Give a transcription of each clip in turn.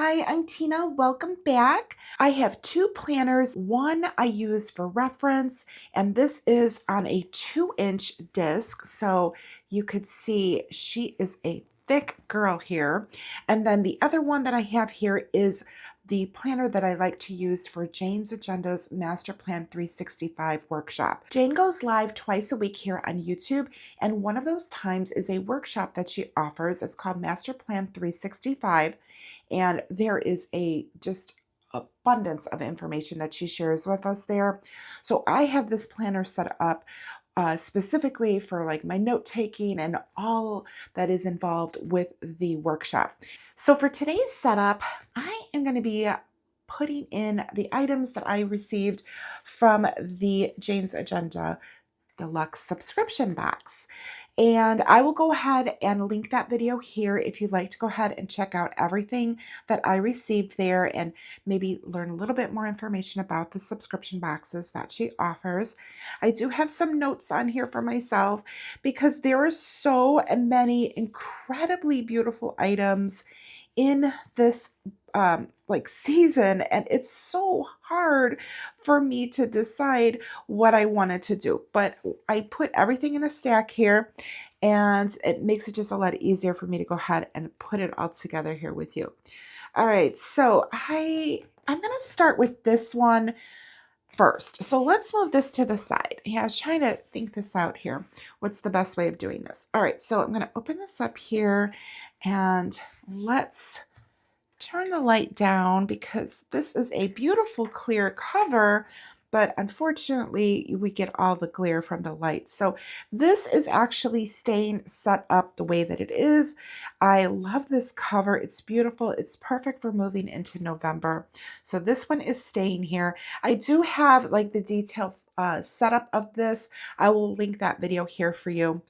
Hi, I'm Tina. Welcome back. I have two planners. One I use for reference, and this is on a 2-inch disc. So you could see she is a thick girl here. And then the other one that I have here is the planner that I like to use for Jane's Agenda's Master Plan 365 workshop. Jane goes live twice a week here on YouTube, and one of those times is a workshop that she offers. It's called Master Plan 365. And there is a just abundance of information that she shares with us there. So I have this planner set up specifically for like my note taking and all that is involved with the workshop. So for today's setup, I am going to be putting in the items that I received from the Jane's Agenda Deluxe subscription box. And I will go ahead and link that video here if you'd like to go ahead and check out everything that I received there and maybe learn a little bit more information about the subscription boxes that she offers. I do have some notes on here for myself because there are so many incredibly beautiful items in this season, and it's so hard for me to decide what I wanted to do, but I put everything in a stack here, and it makes it just a lot easier for me to go ahead and put it all together here with you. All right, so I'm going to start with this one first. So let's move this to the side. Yeah, I was trying to think this out here. What's the best way of doing this? All right, so I'm going to open this up here, and let's turn the light down because this is a beautiful clear cover, but unfortunately we get all the glare from the light. So this is actually staying set up the way that it is. I love this cover. It's beautiful. It's perfect for moving into November. So this one is staying here. I do have like the detailed setup of this. I will link that video here for you.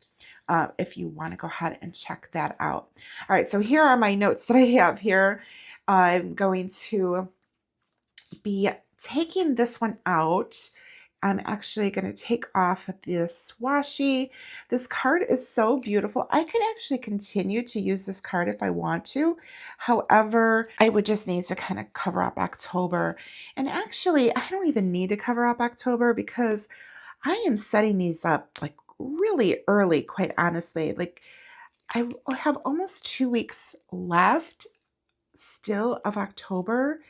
If you want to go ahead and check that out. All right, so here are my notes that I have here. I'm going to be taking this one out. I'm actually going to take off this washi. This card is so beautiful. I could actually continue to use this card if I want to. However, I would just need to kind of cover up October. And actually, I don't even need to cover up October because I am setting these up like really early, quite honestly. Like I have almost 2 weeks left still of October.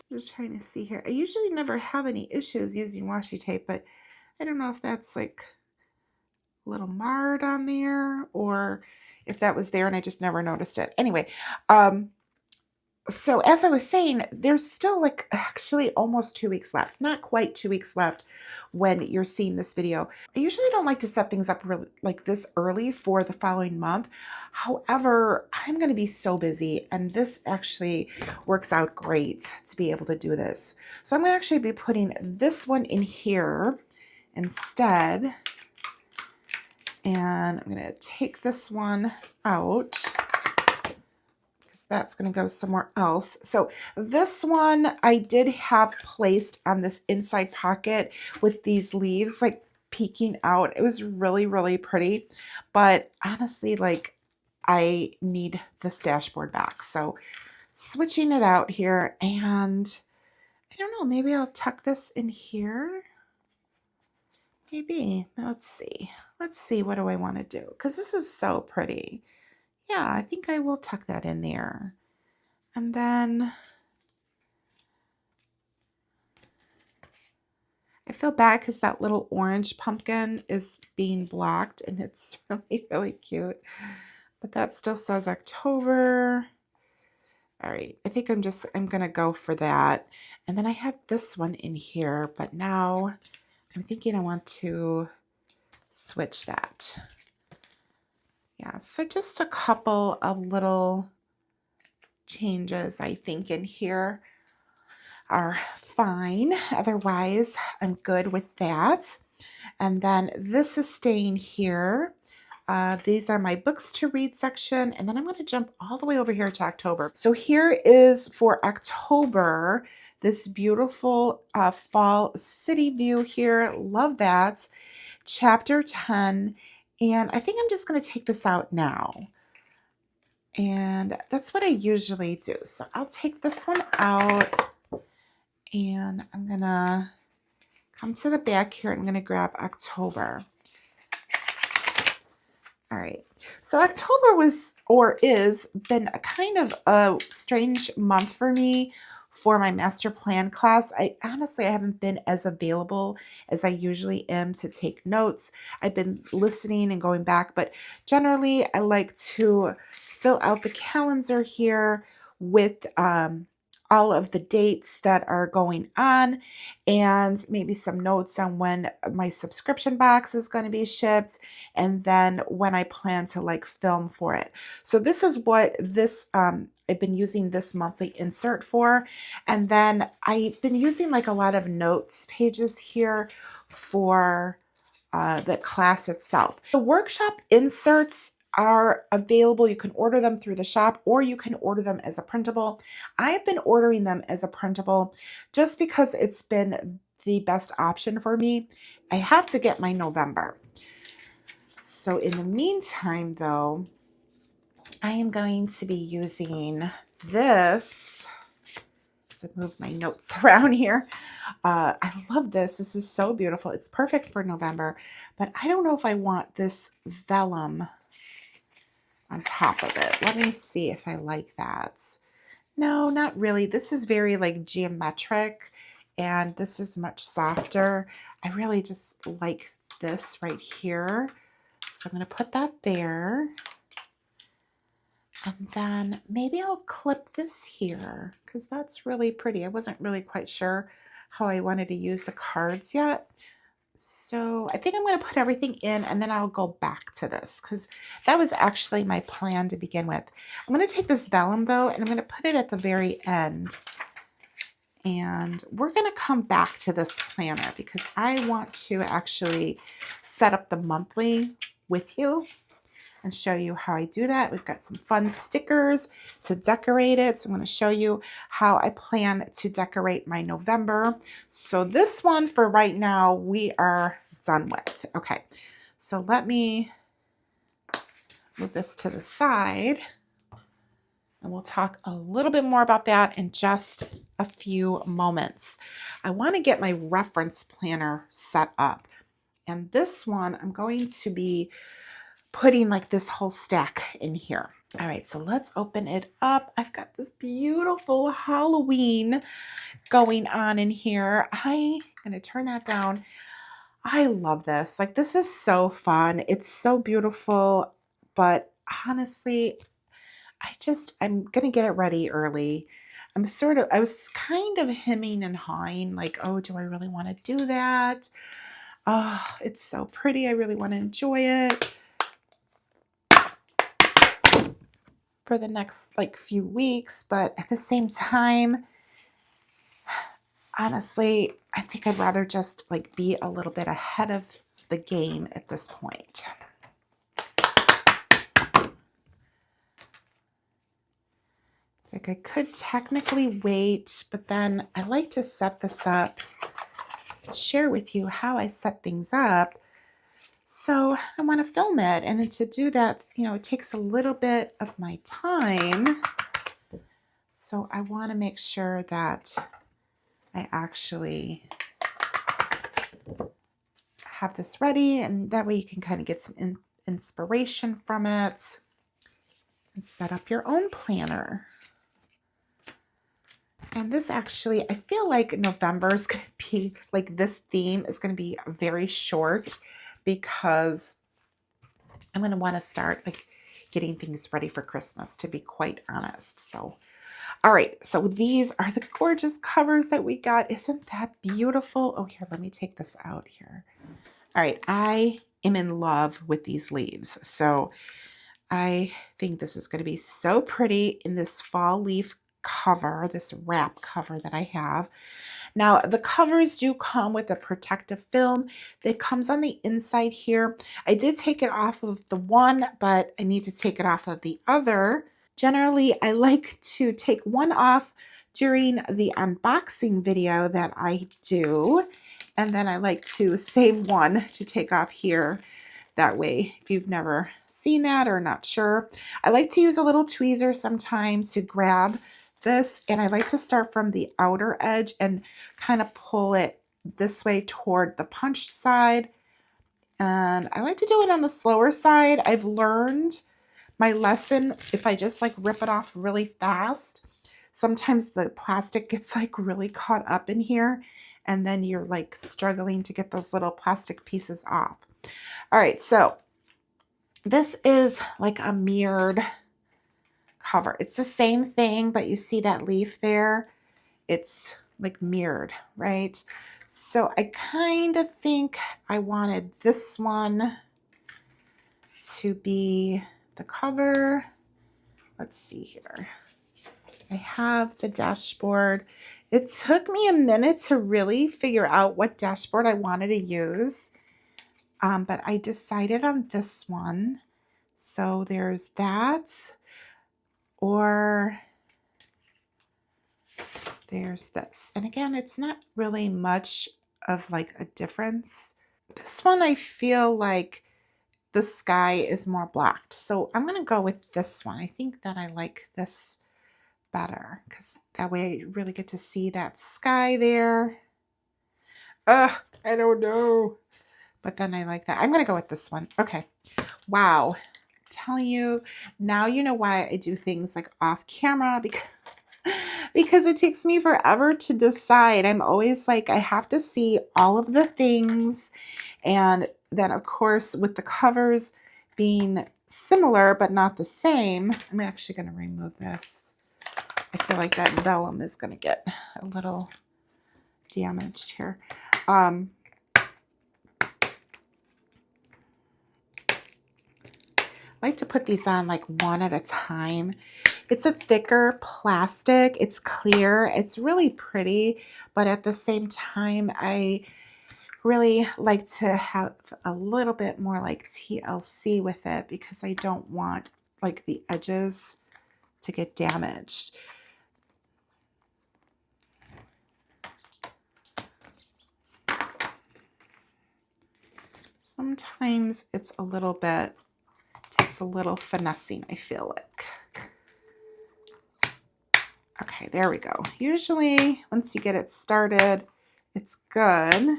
Just trying to see here. I usually never have any issues using washi tape, but I don't know if that's like a little marred on there or if that was there and I just never noticed it. Anyway, so as I was saying, there's still like actually almost 2 weeks left, not quite 2 weeks left when you're seeing this video. I usually don't like to set things up really like this early for the following month. However, I'm going to be so busy and this actually works out great to be able to do this. So I'm going to actually be putting this one in here instead. And I'm going to take this one out. That's going to go somewhere else. So this one I did have placed on this inside pocket with these leaves like peeking out. It was really, really pretty. But honestly, like I need this dashboard back. So switching it out here and I don't know, maybe I'll tuck this in here. Maybe. Let's see. Let's see. What do I want to do? Because this is so pretty. Yeah, I think I will tuck that in there. And then I feel bad because that little orange pumpkin is being blocked and it's really, really cute. But that still says October. All right, I think I'm going to go for that. And then I have this one in here, but now I'm thinking I want to switch that. Yeah, so just a couple of little changes I think in here are fine. Otherwise, I'm good with that. And then this is staying here. These are my books to read section. And then I'm going to jump all the way over here to October. So here is for October, this beautiful fall city view here. Love that. Chapter 10. And I think I'm just going to take this out now. And that's what I usually do. So I'll take this one out and I'm gonna come to the back here. I'm gonna grab October. All right, so October was or is been a kind of a strange month for me for my master plan class. I honestly I haven't been as available as I usually am to take notes. I've been listening and going back, but generally I like to fill out the calendar here with all of the dates that are going on and maybe some notes on when my subscription box is going to be shipped and then when I plan to like film for it. So this is what this I've been using this monthly insert for. And then I've been using like a lot of notes pages here for the class itself. The workshop inserts are available. You can order them through the shop or you can order them as a printable. I've been ordering them as a printable just because it's been the best option for me. I have to get my November. So in the meantime, though, I am going to be using this to move my notes around here. I love this. This is so beautiful. It's perfect for November, but I don't know if I want this vellum on top of it. Let me see if I like that. No, not really. This is very like geometric and this is much softer. I really just like this right here. So I'm going to put that there. And then maybe I'll clip this here because that's really pretty. I wasn't really quite sure how I wanted to use the cards yet. So I think I'm going to put everything in and then I'll go back to this because that was actually my plan to begin with. I'm going to take this vellum though and I'm going to put it at the very end. And we're going to come back to this planner because I want to actually set up the monthly with you and show you how I do that. We've got some fun stickers to decorate it. So I'm going to show you how I plan to decorate my November. So this one for right now, we are done with. Okay, so let me move this to the side and we'll talk a little bit more about that in just a few moments. I want to get my reference planner set up. And this one, I'm going to be putting like this whole stack in here. All right, so let's open it up. I've got this beautiful Halloween going on in here. I'm gonna turn that down. I love this. Like this is so fun. It's so beautiful, but honestly, I'm gonna get it ready early. I was kind of hemming and hawing like, oh, do I really want to do that? Oh, it's so pretty. I really want to enjoy it for the next like few weeks, but at the same time, honestly, I think I'd rather just like be a little bit ahead of the game at this point. It's like I could technically wait, but then I like to set this up, share with you how I set things up. So I want to film it, and to do that, it takes a little bit of my time. So I want to make sure that I actually have this ready, and that way you can kind of get some inspiration from it and set up your own planner. And this actually, I feel like November is going to be, like this theme is going to be very short because I'm going to want to start like getting things ready for Christmas, to be quite honest. So, all right. So these are the gorgeous covers that we got. Isn't that beautiful? Oh, here, let me take this out here. All right. I am in love with these leaves. So I think this is going to be so pretty in this fall leaf cover, this wrap cover that I have. Now, the covers do come with a protective film that comes on the inside here. I did take it off of the one, but I need to take it off of the other. Generally, I like to take one off during the unboxing video that I do, and then I like to save one to take off here. That way, if you've never seen that or not sure. I like to use a little tweezer sometimes to grab this, and I like to start from the outer edge and kind of pull it this way toward the punch side. And I like to do it on the slower side. I've learned my lesson. If I just like rip it off really fast, sometimes the plastic gets like really caught up in here, and then you're like struggling to get those little plastic pieces off. All right, so this is like a mirrored cover. It's the same thing, but you see that leaf there? It's like mirrored, right? So I kind of think I wanted this one to be the cover. Let's see here. I have the dashboard. It took me a minute to really figure out what dashboard I wanted to use, but I decided on this one. So there's that, or there's this. And again, it's not really much of like a difference. This one, I feel like the sky is more blacked. So I'm going to go with this one. I think that I like this better because that way I really get to see that sky there. I don't know. But then I like that. I'm going to go with this one. Okay. Wow. I'm telling you, now you know why I do things like off camera, because it takes me forever to decide. I'm always like, I have to see all of the things. And then, of course, with the covers being similar but not the same, I'm actually going to remove this. I feel like that vellum is going to get a little damaged here. I like to put these on like one at a time. It's a thicker plastic. It's clear. It's really pretty, but at the same time, I really like to have a little bit more like TLC with it because I don't want like the edges to get damaged. Sometimes it's a little bit, takes a little finessing, I feel like. Okay, there we go. Usually, once you get it started, it's good.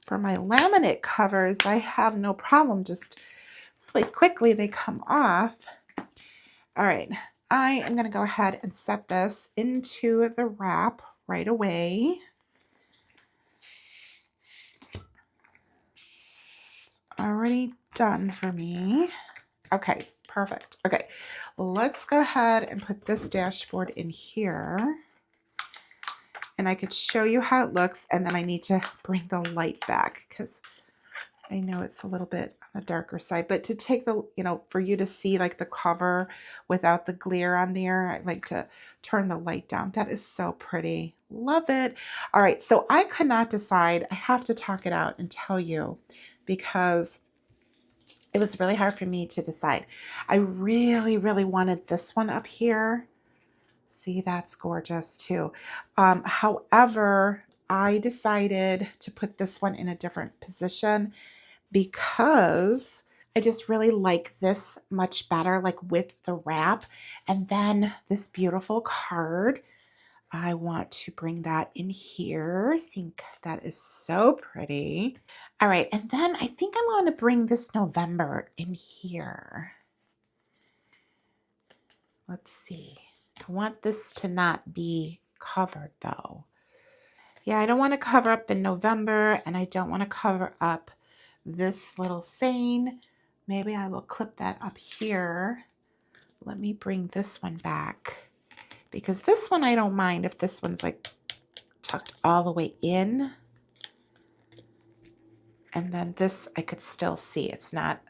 For my laminate covers, I have no problem. Just really quickly, they come off. All right, I am going to go ahead and set this into the wrap right away. It's already done for me. Okay, perfect. Okay, let's go ahead and put this dashboard in here. And I could show you how it looks, and then I need to bring the light back because I know it's a little bit on the darker side, but to take the, for you to see like the cover without the glare on there, I like to turn the light down. That is so pretty. Love it. All right, so I could not decide. I have to talk it out and tell you because it was really hard for me to decide. I really, really wanted this one up here. See, that's gorgeous too. However, I decided to put this one in a different position because I just really like this much better, like with the wrap. And then this beautiful card, I want to bring that in here. I think that is so pretty. All right, and then I think I'm going to bring this November in here. Let's see. I want this to not be covered though. Yeah, I don't want to cover up the November, and I don't want to cover up this little saying. Maybe I will clip that up here. Let me bring this one back because this one I don't mind if this one's like tucked all the way in. And then this I could still see. It's not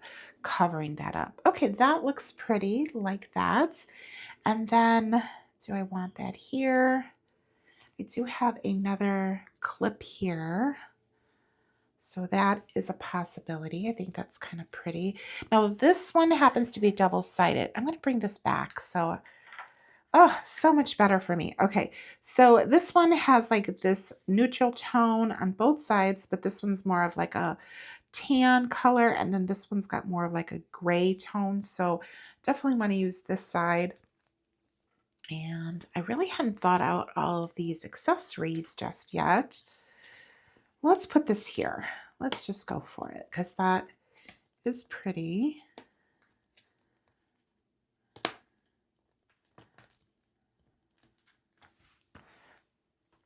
covering that up. Okay, that looks pretty like that. And then do I want that here? I do have another clip here. So that is a possibility. I think that's kind of pretty. Now this one happens to be double-sided. I'm going to bring this back. So Oh, so much better for me. Okay, so this one has like this neutral tone on both sides, but this one's more of like a tan color, and then this one's got more of like a gray tone. So definitely want to use this side. And I really hadn't thought out all of these accessories just yet. Let's put this here. Let's just go for it because that is pretty.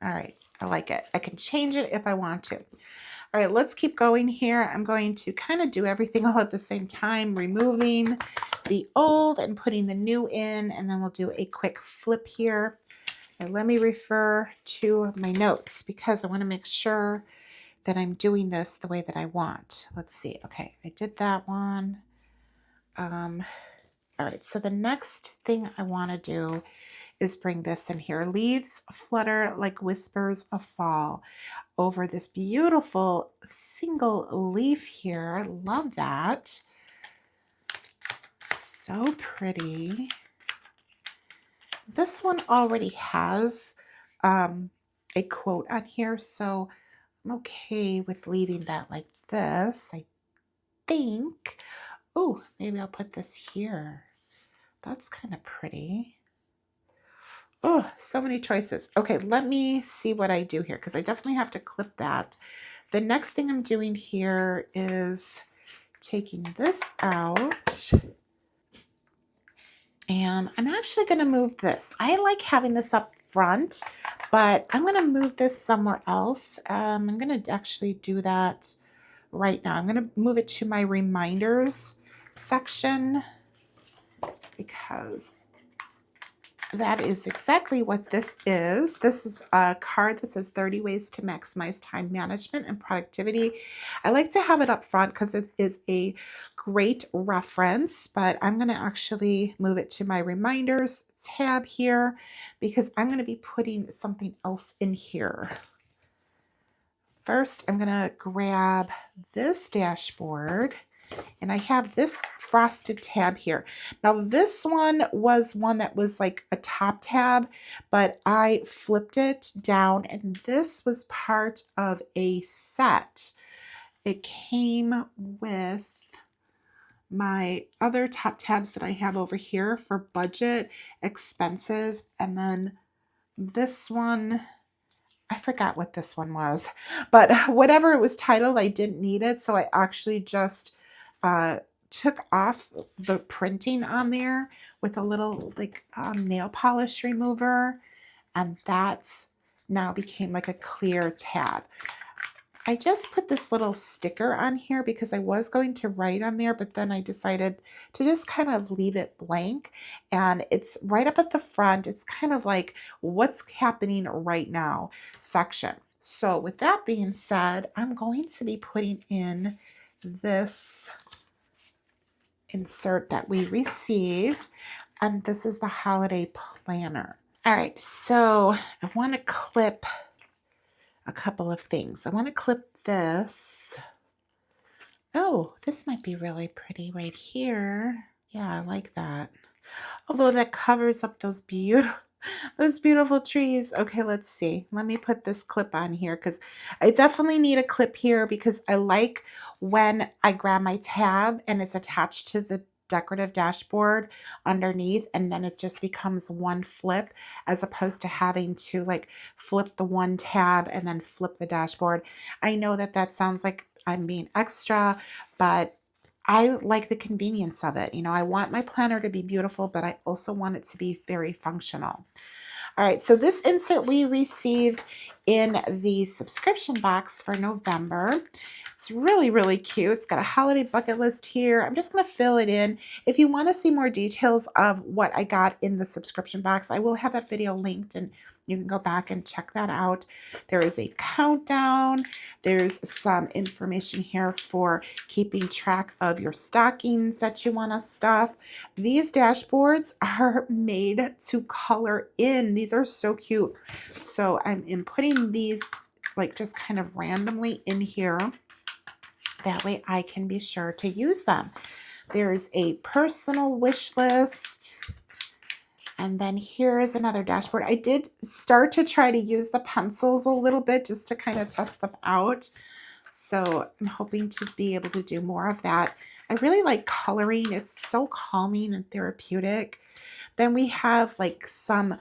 All right, I like it. I can change it if I want to. All right, let's keep going here. I'm going to kind of do everything all at the same time, removing the old and putting the new in, and then we'll do a quick flip here. And let me refer to my notes because I want to make sure that I'm doing this the way that I want. Let's see. Okay, I did that one. All right, so the next thing I want to do is bring this in here. Leaves flutter like whispers of fall over this beautiful single leaf here. Love that. So pretty. This one already has a quote on here, so I'm okay with leaving that like this, I think. Oh, maybe I'll put this here. That's kind of pretty. Oh, so many choices. Okay, let me see what I do here because I definitely have to clip that. The next thing I'm doing here is taking this out. And I'm actually going to move this. I like having this up front, but I'm going to move this somewhere else. I'm going to actually do that right now. I'm going to move it to my reminders section because that is exactly what this is. This is a card that says 30 ways to maximize time management and productivity. I like to have it up front because it is a great reference, but I'm going to actually move it to my reminders tab here because I'm going to be putting something else in here. First, I'm going to grab this dashboard. And I have this frosted tab here. Now this one was one that was like a top tab, but I flipped it down and this was part of a set. It came with my other top tabs that I have over here for budget expenses. And then this one, I forgot what this one was, but whatever it was titled, I didn't need it. So I actually just took off the printing on there with a little like nail polish remover, and that's now became like a clear tab. I just put this little sticker on here because I was going to write on there, but then I decided to just kind of leave it blank. And it's right up at the front. It's kind of like what's happening right now section. So with that being said, I'm going to be putting in this insert that we received, and this is the holiday planner. All right, so I want to clip a couple of things. I want to clip this. Oh, this might be really pretty right here. Yeah, I like that. Although that covers up those beautiful trees. Okay, let's see. Let me put this clip on here because I definitely need a clip here because I like when I grab my tab and it's attached to the decorative dashboard underneath, and then it just becomes one flip as opposed to having to like flip the one tab and then flip the dashboard. I know that that sounds like I'm being extra, but I like the convenience of it. You know, I want my planner to be beautiful, but I also want it to be very functional. All right, so this insert we received in the subscription box for November. It's really, really cute. It's got a holiday bucket list here. I'm just going to fill it in. If you want to see more details of what I got in the subscription box, I will have that video linked and you can go back and check that out. There is a countdown. There's some information here for keeping track of your stockings that you want to stuff. These dashboards are made to color in. These are so cute. So I'm inputting these like just kind of randomly in here. That way I can be sure to use them. There's a personal wish list. And then here is another dashboard. I did start to try to use the pencils a little bit just to kind of test them out. So I'm hoping to be able to do more of that. I really like coloring. It's so calming and therapeutic. Then we have like some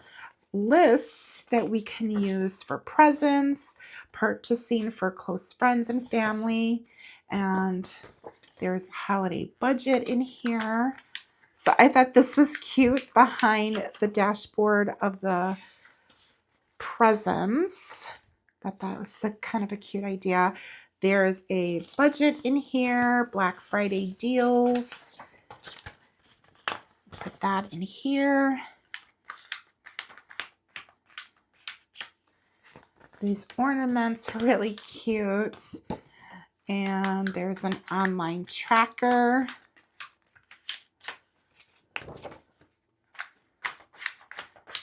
lists that we can use for presents, purchasing for close friends and family. And there's a holiday budget in here. So I thought this was cute behind the dashboard of the presents. Thought that was kind of a cute idea. There's a budget in here, Black Friday deals. Put that in here. These ornaments are really cute. And there's an online tracker.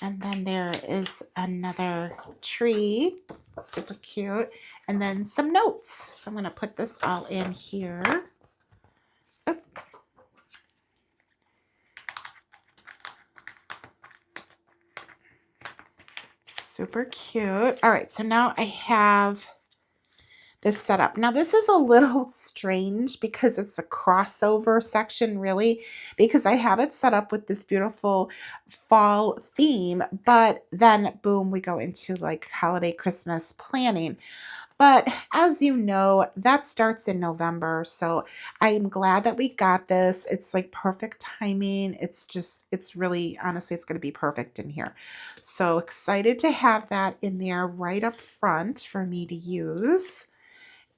And then there is another tree, super cute. And then some notes. So I'm going to put this all in here. Oop. Super cute. All right, so now I have this set up. Now this is a little strange because it's a crossover section really, because I have it set up with this beautiful fall theme, but then boom, we go into like holiday Christmas planning. But as you know, that starts in November. So I'm glad that we got this. It's like perfect timing. It's really, honestly, it's going to be perfect in here. So excited to have that in there right up front for me to use.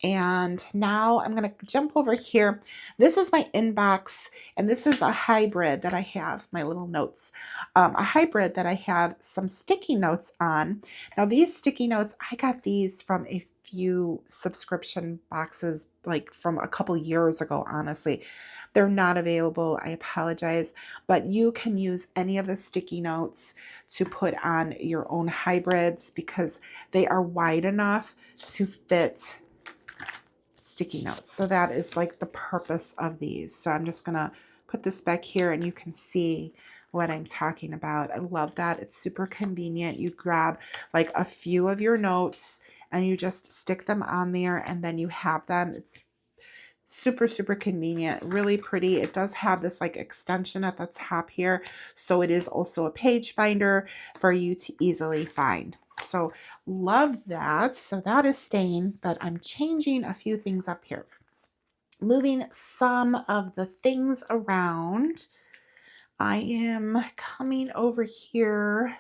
And now I'm going to jump over here. This is my inbox, and this is a hybrid that I have, my little notes, a hybrid that I have some sticky notes on. Now these sticky notes, I got these from a few subscription boxes like from a couple years ago, honestly. They're not available. I apologize, but you can use any of the sticky notes to put on your own hybrids because they are wide enough to fit sticky notes. So that is like the purpose of these. So I'm just gonna put this back here and you can see what I'm talking about. I love that. It's super convenient. You grab like a few of your notes and you just stick them on there and then you have them. It's super, super convenient, really pretty. It does have this like extension at the top here. So it is also a page finder for you to easily find. So love that. So that is staying, but I'm changing a few things up here. Moving some of the things around. I am coming over here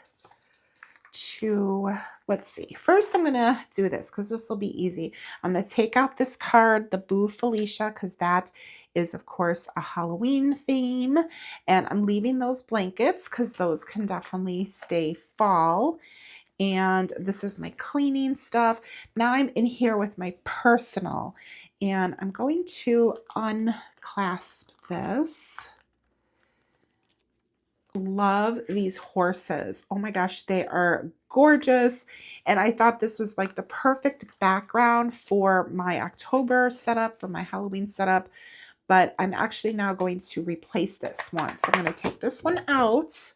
to, let's see. First, I'm going to do this because this will be easy. I'm going to take out this card, the Boo Felicia, because that is, of course, a Halloween theme. And I'm leaving those blankets because those can definitely stay fall. And this is my cleaning stuff. Now I'm in here with my personal, and I'm going to unclasp this. Love these horses. Oh my gosh, they are gorgeous. And I thought this was like the perfect background for my October setup, for my Halloween setup. But I'm actually now going to replace this one. So I'm going to take this one out.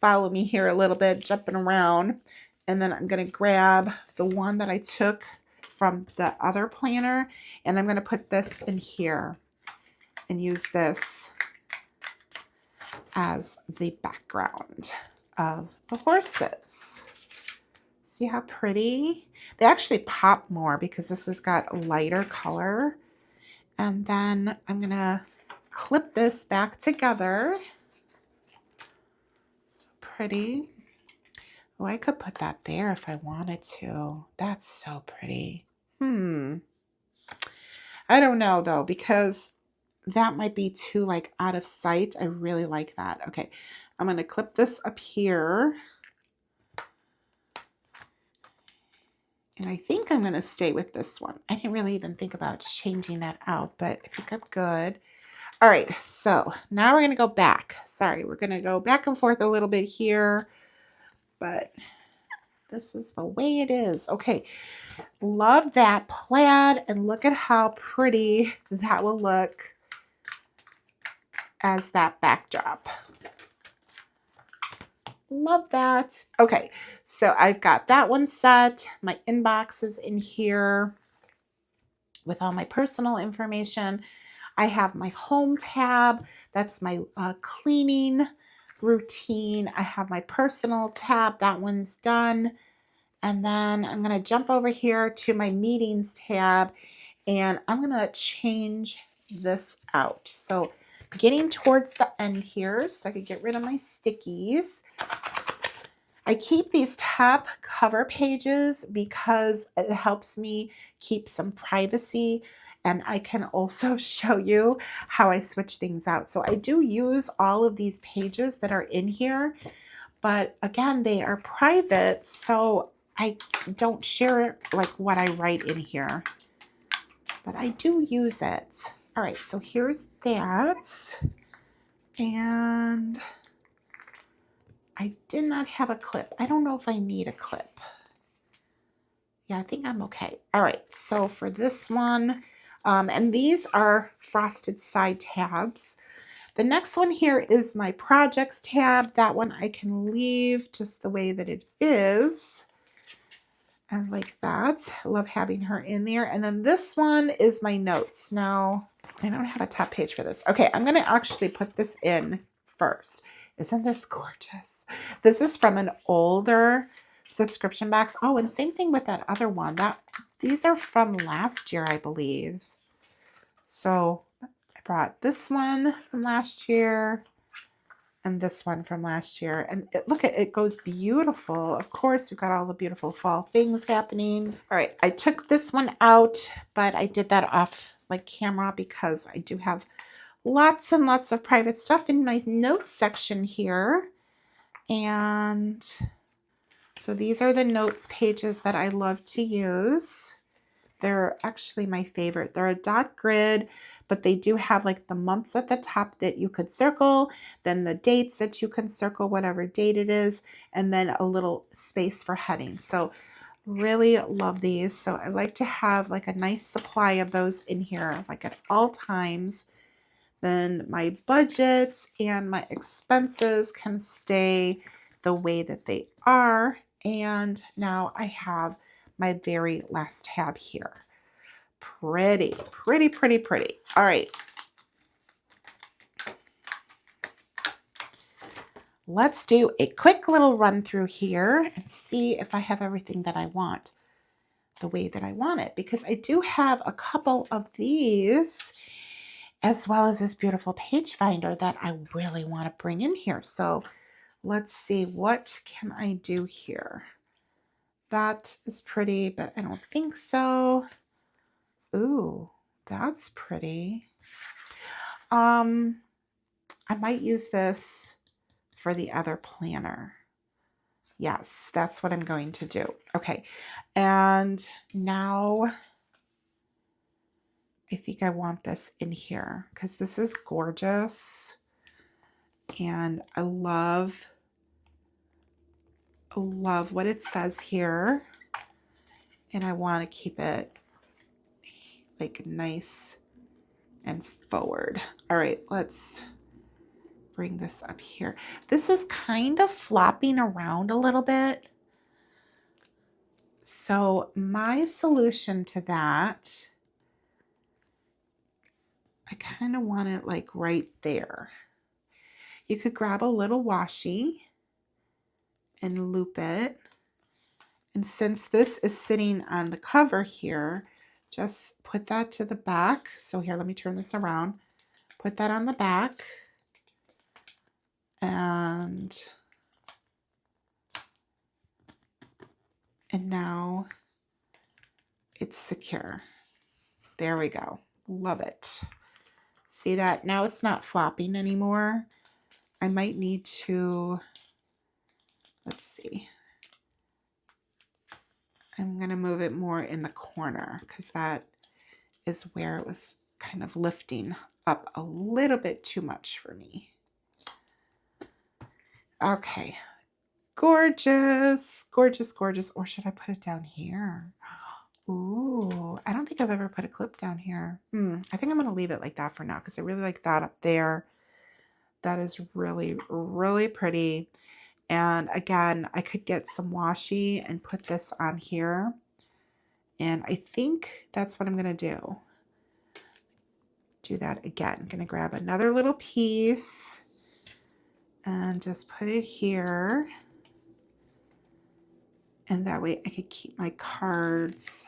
Follow me here a little bit, jumping around. And then I'm going to grab the one that I took from the other planner. And I'm going to put this in here and use this as the background of the horses. See how pretty? They actually pop more because this has got a lighter color. And then I'm going to clip this back together. So pretty. Oh, I could put that there if I wanted to. That's so pretty. I don't know though, because that might be too like out of sight. I really like that. Okay, I'm going to clip this up here. And I think I'm going to stay with this one. I didn't really even think about changing that out, but I think I'm good. All right, so now we're going to go back. Sorry, we're going to go back and forth a little bit here, but this is the way it is. Okay, love that plaid, and look at how pretty that will look as that backdrop. Love that. Okay, so I've got that one set. My inbox is in here with all my personal information. I have my home tab. That's my cleaning routine. I have my personal tab. That one's done. And then I'm going to jump over here to my meetings tab, and I'm going to change this out. So getting towards the end here, so I could get rid of my stickies. I keep these top cover pages because it helps me keep some privacy, and I can also show you how I switch things out. So I do use all of these pages that are in here, but again, they are private, so I don't share like what I write in here, but I do use it. All right, so here's that. And I did not have a clip. I don't know if I need a clip. Yeah, I think I'm okay. All right, so for this one, and these are frosted side tabs. The next one here is my projects tab. That one I can leave just the way that it is. I like that. I love having her in there. And then this one is my notes. Now, I don't have a top page for this. Okay, I'm going to actually put this in first. Isn't this gorgeous? This is from an older subscription box. Oh, and same thing with that other one. These are from last year, I believe. So I brought this one from last year and this one from last year. And look at it, goes beautiful. Of course, we've got all the beautiful fall things happening. All right, I took this one out, but I did that off like camera because I do have lots and lots of private stuff in my notes section here. And so these are the notes pages that I love to use. They're actually my favorite. They're a dot grid, but they do have like the months at the top that you could circle, then the dates that you can circle, whatever date it is, and then a little space for heading. So really love these. So I like to have like a nice supply of those in here, like at all times. Then my budgets and my expenses can stay the way that they are. And now I have my very last tab here. Pretty, pretty, pretty, pretty. All right. Let's do a quick little run through here and see if I have everything that I want the way that I want it, because I do have a couple of these as well as this beautiful page finder that I really want to bring in here. So let's see, what can I do here? That is pretty, but I don't think so. Ooh, that's pretty. I might use this for the other planner. Yes, that's what I'm going to do. Okay, and now I think I want this in here because this is gorgeous. And I love what it says here. And I want to keep it like nice and forward. All right, let's bring this up here. This is kind of flopping around a little bit. So my solution to that, I kind of want it like right there. You could grab a little washi and loop it. And since this is sitting on the cover here, just put that to the back. So here, let me turn this around. Put that on the back. And now it's secure. There we go. Love it. See that? Now it's not flopping anymore. I might need to, let's see. I'm going to move it more in the corner because that is where it was kind of lifting up a little bit too much for me. Okay. Gorgeous, gorgeous, gorgeous. Or should I put it down here? Ooh, I don't think I've ever put a clip down here. I think I'm going to leave it like that for now because I really like that up there. That is really, really pretty. And again, I could get some washi and put this on here. And I think that's what I'm going to do. Do that again. I'm going to grab another little piece and just put it here. And that way I could keep my cards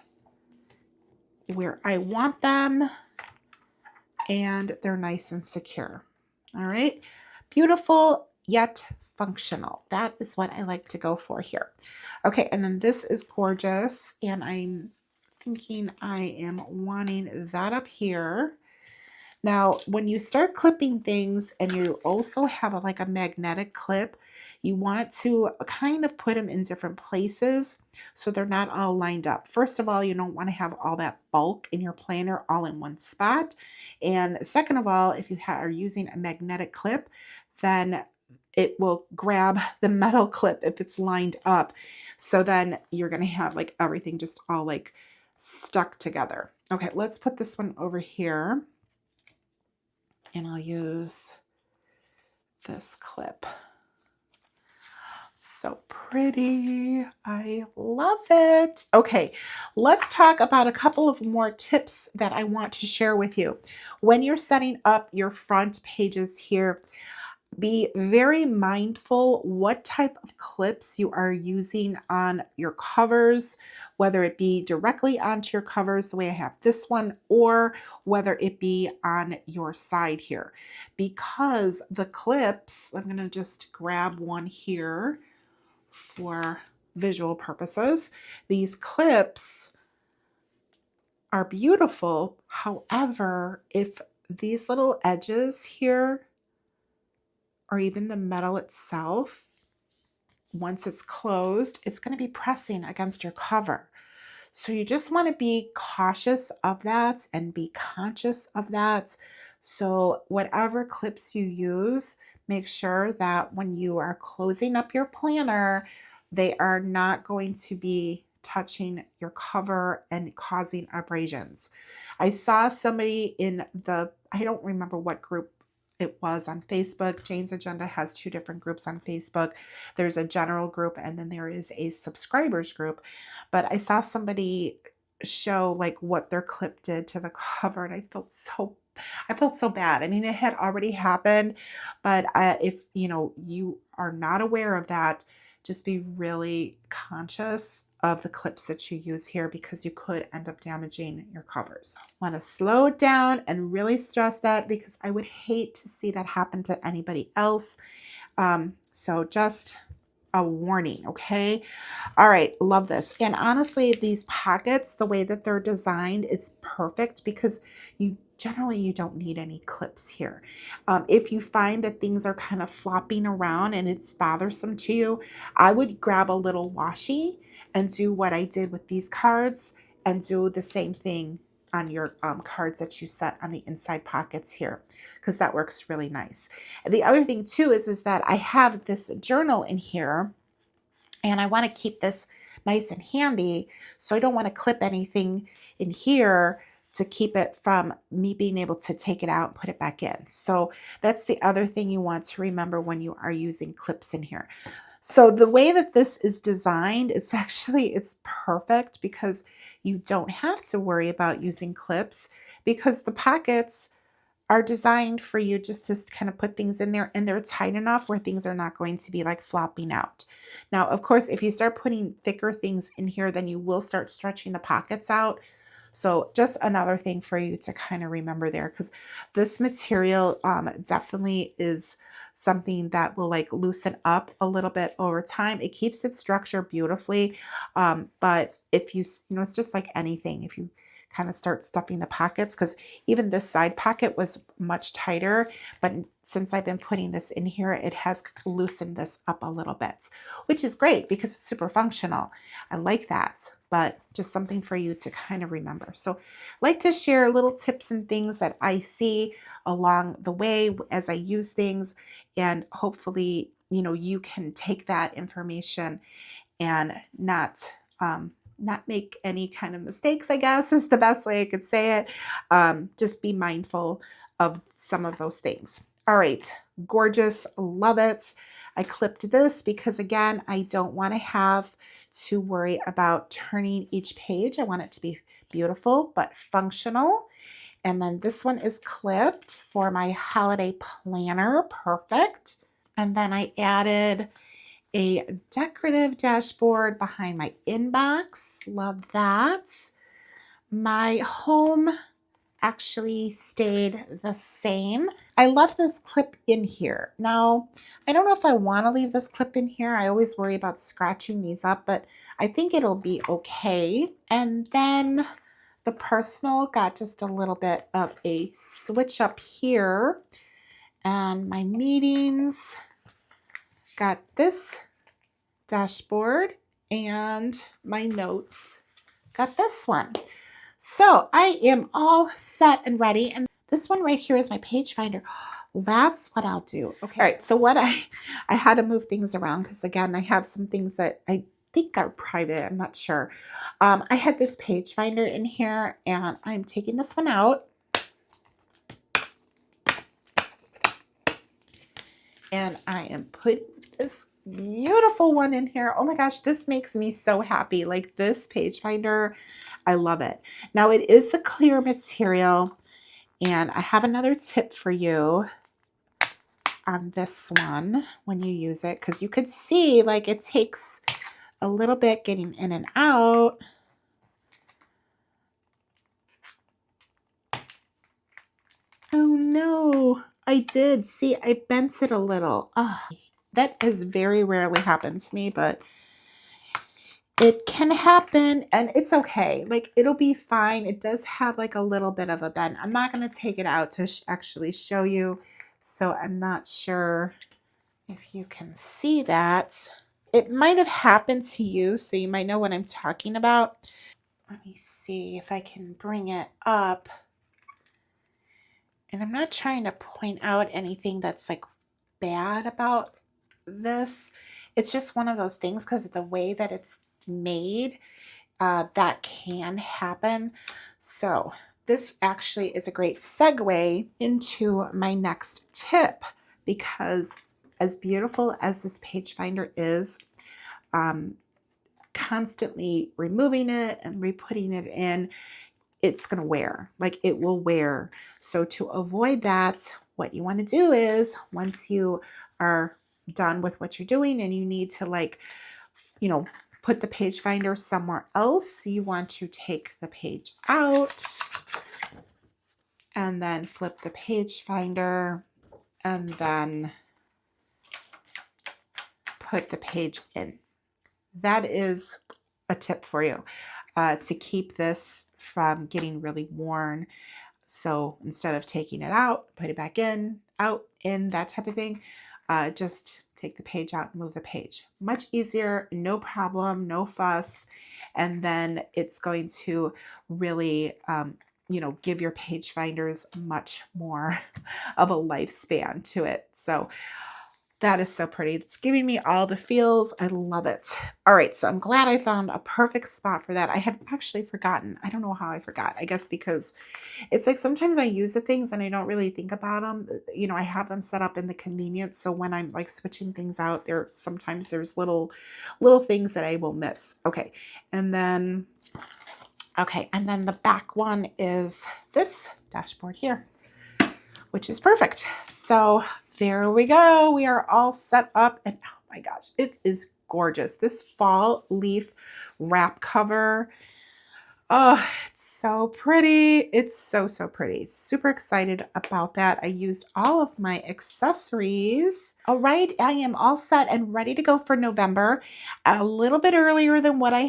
where I want them and they're nice and secure. All right. Beautiful yet functional. That is what I like to go for here. Okay. And then this is gorgeous. And I'm thinking I am wanting that up here. Now, when you start clipping things and you also have like a magnetic clip, you want to kind of put them in different places so they're not all lined up. First of all, you don't want to have all that bulk in your planner all in one spot. And second of all, if you are using a magnetic clip, then it will grab the metal clip if it's lined up. So then you're going to have like everything just all like stuck together. Okay, let's put this one over here. And I'll use this clip. So pretty. I love it. Okay, let's talk about a couple of more tips that I want to share with you. When you're setting up your front pages here, be very mindful what type of clips you are using on your covers, whether it be directly onto your covers the way I have this one, or whether it be on your side here. Because the clips, I'm going to just grab one here for visual purposes. These clips are beautiful. However, if these little edges here or even the metal itself, once it's closed, it's going to be pressing against your cover. So you just want to be cautious of that and be conscious of that. So whatever clips you use, make sure that when you are closing up your planner, they are not going to be touching your cover and causing abrasions. I saw somebody in the, I don't remember what group it was on Facebook. Jane's Agenda has two different groups on Facebook. There's a general group and then there is a subscribers group. But I saw somebody show like what their clip did to the cover and I felt so bad. I mean, it had already happened, but if you are not aware of that, just be really conscious of the clips that you use here because you could end up damaging your covers. Want to slow it down and really stress that because I would hate to see that happen to anybody else. So just a warning, okay? All right, love this. And honestly, these pockets, the way that they're designed, it's perfect because you don't need any clips here. If you find that things are kind of flopping around and it's bothersome to you, I would grab a little washi and do what I did with these cards and do the same thing on your cards that you set on the inside pockets here, because that works really nice. And the other thing too is that I have this journal in here and I want to keep this nice and handy. So I don't want to clip anything in here to keep it from me being able to take it out and put it back in. So that's the other thing you want to remember when you are using clips in here. So the way that this is designed, it's perfect because you don't have to worry about using clips because the pockets are designed for you just to kind of put things in there and they're tight enough where things are not going to be like flopping out. Now, of course, if you start putting thicker things in here, then you will start stretching the pockets out. So just another thing for you to kind of remember there, because this material definitely is something that will like loosen up a little bit over time. It keeps its structure beautifully. But if it's just like anything, if you kind of start stuffing the pockets, because even this side pocket was much tighter, but since I've been putting this in here, it has loosened this up a little bit, which is great because it's super functional. I like that, but just something for you to kind of remember. So I like to share little tips and things that I see along the way as I use things, and hopefully, you can take that information and not make any kind of mistakes, I guess is the best way I could say it. Just be mindful of some of those things. All right, gorgeous, love it. I clipped this because again, I don't want to have to worry about turning each page. I want it to be beautiful but functional. And then this one is clipped for my holiday planner. Perfect. And then I added a decorative dashboard behind my inbox. Love that. My home actually stayed the same. I left this clip in here. Now, I don't know if I want to leave this clip in here. I always worry about scratching these up, but I think it'll be okay. And then the personal got just a little bit of a switch up here. And my meetings got this dashboard, and my notes got this one. So I am all set and ready. And this one right here is my page finder. That's what I'll do. Okay. All right. So what I had to move things around because again, I have some things that I think are private. I'm not sure. I had this page finder in here and I'm taking this one out. And I am putting this beautiful one in here. Oh my gosh, this makes me so happy. Like this page finder, I love it. Now it is the clear material, and I have another tip for you on this one when you use it, because you could see like it takes a little bit getting in and out. Oh no, I did. See, I bent it a little. Oh, that has very rarely happened to me, but it can happen and it's okay. Like it'll be fine. It does have like a little bit of a bend. I'm not going to take it out to actually show you. So I'm not sure if you can see that. It might have happened to you, so you might know what I'm talking about. Let me see if I can bring it up. And I'm not trying to point out anything that's like bad about this. It's just one of those things because of the way that it's made, that can happen. So this actually is a great segue into my next tip, because as beautiful as this page finder is, constantly removing it and re-putting it in, it's going to wear. Like it will wear. So to avoid that, what you want to do is once you are done with what you're doing and you need to like, you know, put the page finder somewhere else, you want to take the page out and then flip the page finder and then put the page in. That is a tip for you to keep this from getting really worn. So instead of taking it out, put it back in, out, in, that type of thing, just take the page out and move the page. Much easier, no problem, no fuss. And then it's going to really, you know, give your page finders much more of a lifespan to it. So that is so pretty. It's giving me all the feels. I love it. All right, so I'm glad I found a perfect spot for that. I had actually forgotten. I don't know how I forgot. I guess because it's like sometimes I use the things and I don't really think about them. You know, I have them set up in the convenience. So when I'm like switching things out, sometimes there's little things that I will miss. Okay, and then the back one is this dashboard here, which is perfect. So there we go. We are all set up, and oh my gosh, it is gorgeous. This fall leaf wrap cover. Oh, it's so pretty. It's so, so pretty. Super excited about that. I used all of my accessories. All right, I am all set and ready to go for November. A little bit earlier than what I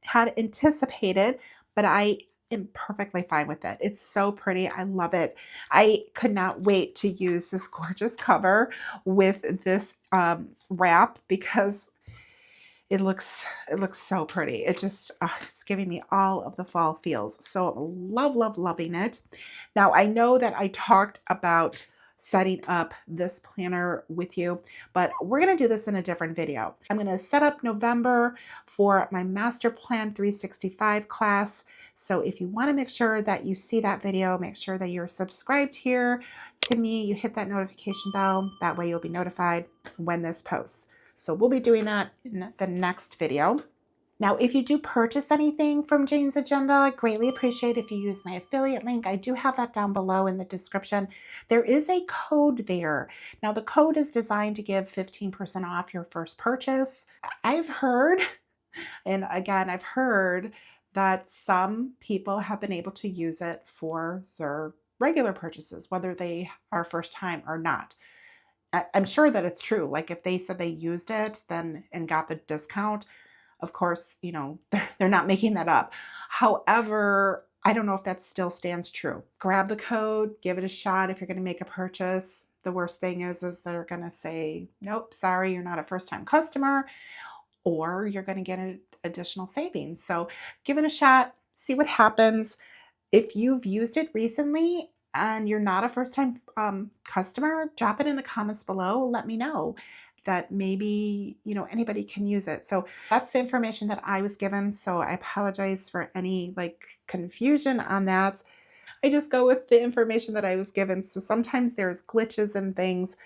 had anticipated, but I am perfectly fine with it. It's so pretty. I love it. I could not wait to use this gorgeous cover with this wrap because it looks so pretty. It just, it's giving me all of the fall feels. So loving it. Now I know that I talked about setting up this planner with you, but we're going to do this in a different video. I'm going to set up November for my Master Plan 365 class. So if you want to make sure that you see that video, make sure that you're subscribed here to me, you hit that notification bell. That way you'll be notified when this posts. So we'll be doing that in the next video. Now, if you do purchase anything from Jane's Agenda, I greatly appreciate if you use my affiliate link. I do have that down below in the description. There is a code there. Now, the code is designed to give 15% off your first purchase. I've heard, and again, I've heard that some people have been able to use it for their regular purchases, whether they are first time or not. I'm sure that it's true. Like if they said they used it then and got the discount, of course, you know, they're not making that up. However, I don't know if that still stands true. Grab the code, give it a shot if you're going to make a purchase. The worst thing is they're going to say, nope, sorry, you're not a first-time customer, or you're going to get an additional savings. So give it a shot, see what happens. If you've used it recently and you're not a first-time customer, drop it in the comments below. Let me know that maybe, you know, anybody can use it. So that's the information that I was given. So I apologize for any like confusion on that. I just go with the information that I was given. So sometimes there's glitches and things.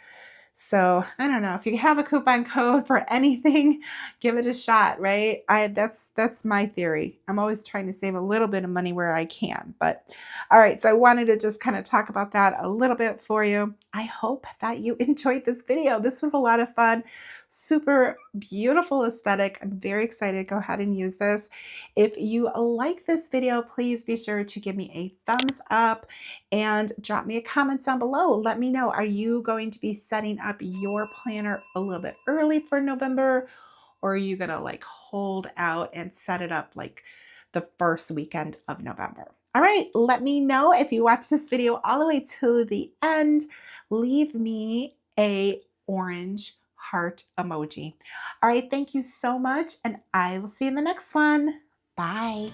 So I don't know, if you have a coupon code for anything, give it a shot, right? That's my theory. I'm always trying to save a little bit of money where I can. But all right, so I wanted to just kind of talk about that a little bit for you. I hope that you enjoyed this video. This was a lot of fun. Super beautiful aesthetic. I'm very excited. Go ahead and use this. If you like this video, please be sure to give me a thumbs up and drop me a comment down below. Let me know, are you going to be setting up your planner a little bit early for November, or are you going to like hold out and set it up like the first weekend of November? All right, let me know if you watch this video all the way to the end. Leave me a orange heart emoji. All right, thank you so much, and I will see you in the next one. Bye.